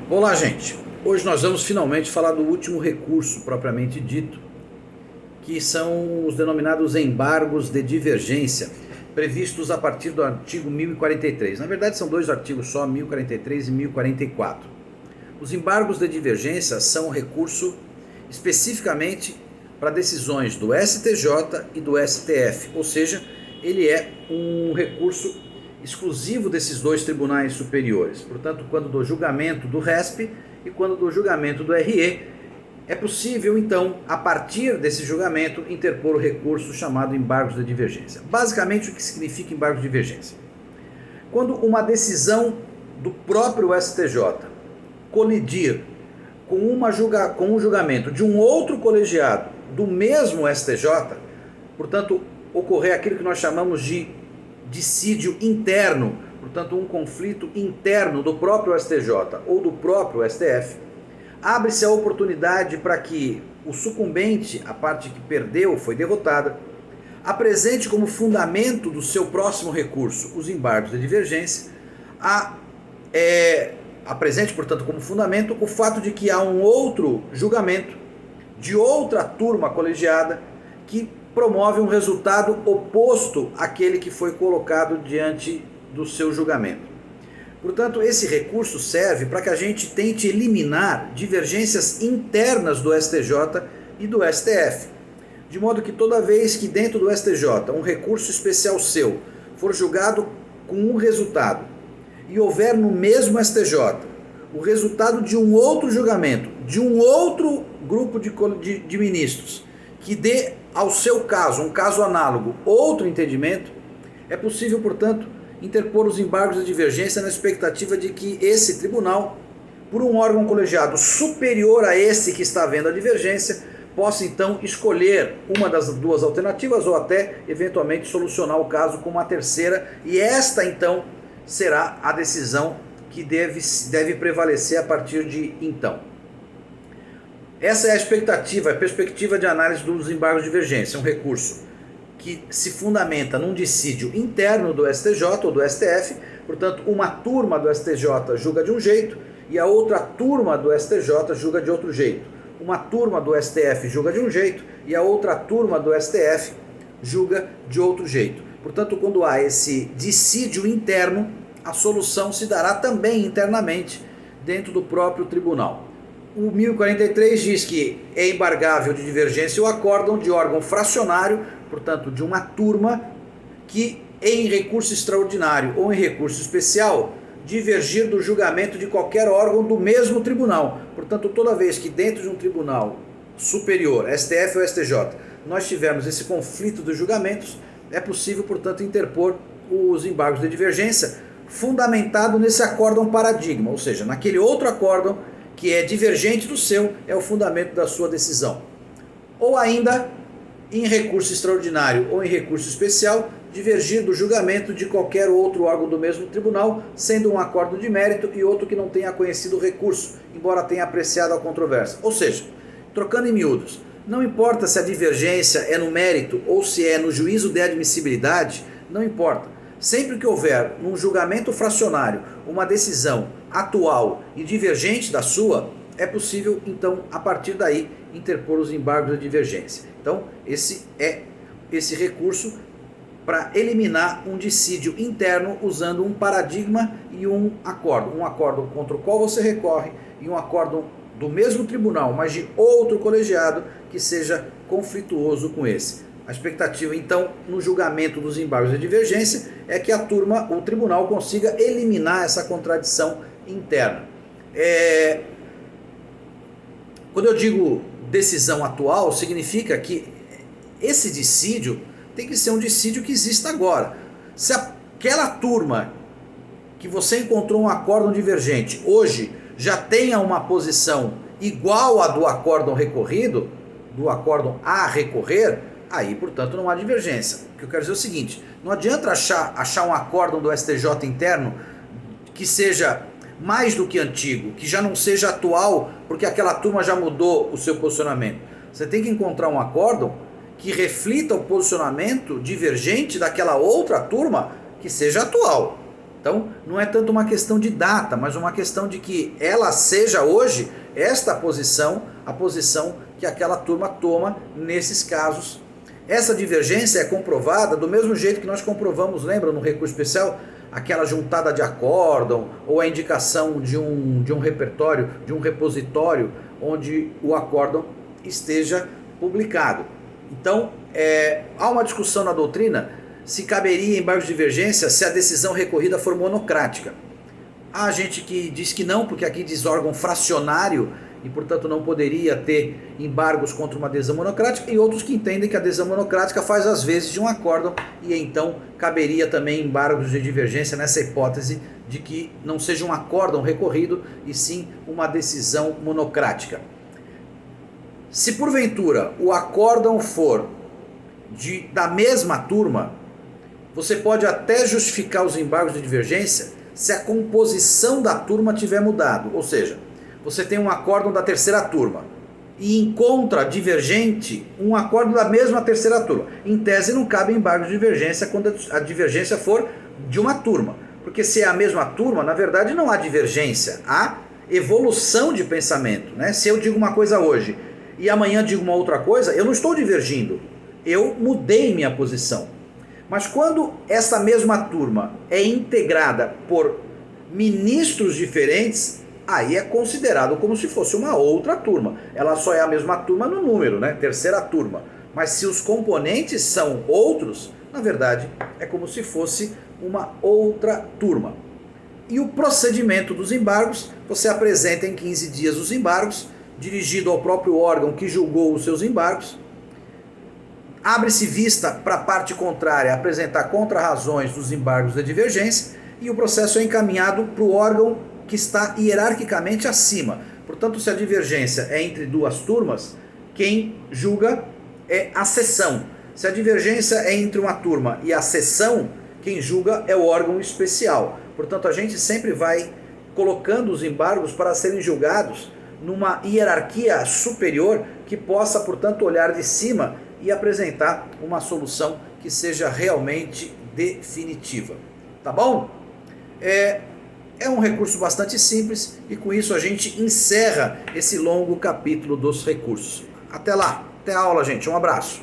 Olá, gente. Hoje nós vamos finalmente falar do último recurso propriamente dito, que são os denominados embargos de divergência, previstos a partir do artigo 1043. Na verdade, são dois artigos só, 1043 e 1044. Os embargos de divergência são recurso especificamente para decisões do STJ e do STF, ou seja, ele é um recurso exclusivo desses dois tribunais superiores. Portanto, quando do julgamento do RESP e quando do julgamento do RE, é possível, então, a partir desse julgamento, interpor o recurso chamado embargos de divergência. Basicamente, o que significa embargo de divergência? Quando uma decisão do próprio STJ colidir com um julgamento de um outro colegiado do mesmo STJ, portanto, ocorrer aquilo que nós chamamos de dissídio interno, portanto, um conflito interno do próprio STJ ou do próprio STF, abre-se a oportunidade para que o sucumbente, a parte que perdeu, foi derrotada, apresente como fundamento do seu próximo recurso os embargos de divergência, apresente, portanto, como fundamento o fato de que há um outro julgamento de outra turma colegiada que promove um resultado oposto àquele que foi colocado diante do seu julgamento. Portanto, esse recurso serve para que a gente tente eliminar divergências internas do STJ e do STF, de modo que toda vez que dentro do STJ um recurso especial seu for julgado com um resultado e houver no mesmo STJ o resultado de um outro julgamento, de um outro grupo de ministros, que dê ao seu caso, um caso análogo, outro entendimento, é possível, portanto, interpor os embargos de divergência na expectativa de que esse tribunal, por um órgão colegiado superior a esse que está havendo a divergência, possa então escolher uma das duas alternativas ou até, eventualmente, solucionar o caso com uma terceira, e esta, então, será a decisão que deve prevalecer a partir de então. Essa é a expectativa, a perspectiva de análise dos embargos de divergência, um recurso que se fundamenta num dissídio interno do STJ ou do STF, portanto, uma turma do STJ julga de um jeito e a outra turma do STJ julga de outro jeito. Uma turma do STF julga de um jeito e a outra turma do STF julga de outro jeito. Portanto, quando há esse dissídio interno, a solução se dará também internamente dentro do próprio tribunal. O 1043 diz que é embargável de divergência o acórdão de órgão fracionário, portanto, de uma turma que, em recurso extraordinário ou em recurso especial, divergir do julgamento de qualquer órgão do mesmo tribunal. Portanto, toda vez que dentro de um tribunal superior, STF ou STJ, nós tivermos esse conflito dos julgamentos, é possível, portanto, interpor os embargos de divergência fundamentado nesse acórdão paradigma, ou seja, naquele outro acórdão que é divergente do seu, é o fundamento da sua decisão. Ou ainda, em recurso extraordinário ou em recurso especial, divergir do julgamento de qualquer outro órgão do mesmo tribunal, sendo um acórdão de mérito e outro que não tenha conhecido o recurso, embora tenha apreciado a controvérsia. Ou seja, trocando em miúdos, não importa se a divergência é no mérito ou se é no juízo de admissibilidade, não importa. Sempre que houver num julgamento fracionário uma decisão atual e divergente da sua, é possível, então, a partir daí, interpor os embargos de divergência. Então, esse é esse recurso para eliminar um dissídio interno usando um paradigma e um acórdão. Um acórdão contra o qual você recorre e um acórdão do mesmo tribunal, mas de outro colegiado que seja conflituoso com esse. A expectativa, então, no julgamento dos embargos de divergência é que o tribunal consiga eliminar essa contradição interna. Quando eu digo decisão atual, significa que esse dissídio tem que ser um dissídio que exista agora. Se aquela turma que você encontrou um acórdão divergente hoje já tenha uma posição igual à do acórdão recorrido, do acórdão a recorrer, aí, portanto, não há divergência. O que eu quero dizer é o seguinte: não adianta achar um acórdão do STJ interno que seja mais do que antigo, que já não seja atual, porque aquela turma já mudou o seu posicionamento. Você tem que encontrar um acórdão que reflita o posicionamento divergente daquela outra turma que seja atual. Então, não é tanto uma questão de data, mas uma questão de que ela seja hoje esta posição, a posição que aquela turma toma nesses casos. Essa divergência é comprovada do mesmo jeito que nós comprovamos, lembra, no recurso especial, aquela juntada de acórdão ou a indicação de um repertório, de um repositório onde o acórdão esteja publicado. Então, há uma discussão na doutrina se caberia embargo de divergência se a decisão recorrida for monocrática. Há gente que diz que não, porque aqui diz órgão fracionário e, portanto, não poderia ter embargos contra uma decisão monocrática, e outros que entendem que a decisão monocrática faz as vezes de um acórdão e então caberia também embargos de divergência nessa hipótese de que não seja um acórdão recorrido e sim uma decisão monocrática. Se porventura o acórdão for da mesma turma, você pode até justificar os embargos de divergência se a composição da turma tiver mudado. Ou seja, você tem um acórdão da terceira turma e encontra divergente um acórdão da mesma terceira turma. Em tese não cabe embargo de divergência quando a divergência for de uma turma. Porque se é a mesma turma, na verdade não há divergência, há evolução de pensamento, né? Se eu digo uma coisa hoje e amanhã digo uma outra coisa, eu não estou divergindo, eu mudei minha posição. Mas quando essa mesma turma é integrada por ministros diferentes, aí é considerado como se fosse uma outra turma. Ela só é a mesma turma no número, né? Terceira turma. Mas se os componentes são outros, na verdade é como se fosse uma outra turma. E o procedimento dos embargos, você apresenta em 15 dias os embargos, dirigido ao próprio órgão que julgou os seus embargos. Abre-se vista para a parte contrária apresentar contra-razões dos embargos de divergência e o processo é encaminhado para o órgão que está hierarquicamente acima. Portanto, se a divergência é entre duas turmas, quem julga é a seção. Se a divergência é entre uma turma e a seção, quem julga é o órgão especial. Portanto, a gente sempre vai colocando os embargos para serem julgados numa hierarquia superior que possa, portanto, olhar de cima e apresentar uma solução que seja realmente definitiva. Tá bom? É um recurso bastante simples e com isso a gente encerra esse longo capítulo dos recursos. Até lá, até a aula, gente. Um abraço.